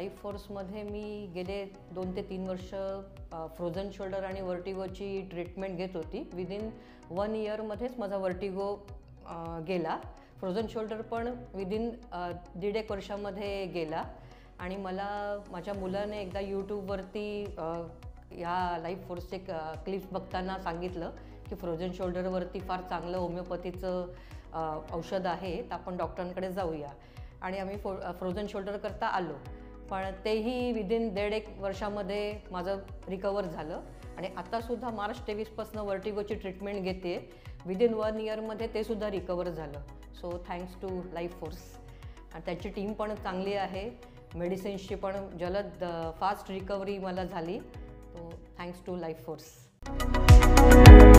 Life फोर्समध्ये मी गेले 2 ते 3 वर्ष फ्रोझन शोल्डर आणि वर्टिगोची ट्रीटमेंट घेत होती. विदिन 1 इयरमध्येच माझा वर्टिगो गेला. फ्रोझन शोल्डर पण विदिन 1.5 वर्षामध्ये गेला. आणि मला माझ्या मुलाने एकदा यूट्यूबवरती ह्या लाईफ फोर्सचे क्लिप्स बघताना सांगितलं की फ्रोझन शोल्डरवरती फार चांगलं होमिओपॅथीचं औषध आहे, तर आपण डॉक्टरांकडे जाऊया. आणि आम्ही फ्रोझन शोल्डर करता आलो. पण तेही विदिन 1.5 वर्षामध्ये माझं रिकवर झालं. आणि आत्तासुद्धा मार्च 23पासून वर्टिगोची ट्रीटमेंट घेते. विदिन 1 इयरमध्ये ते सुद्धा रिकवर झालं. So thanks to life force. आणि त्याची टीम पण चांगली आहे. मेडिसिन्सची पण जलद फास्ट रिकव्हरी मला झाली. So thanks to life force.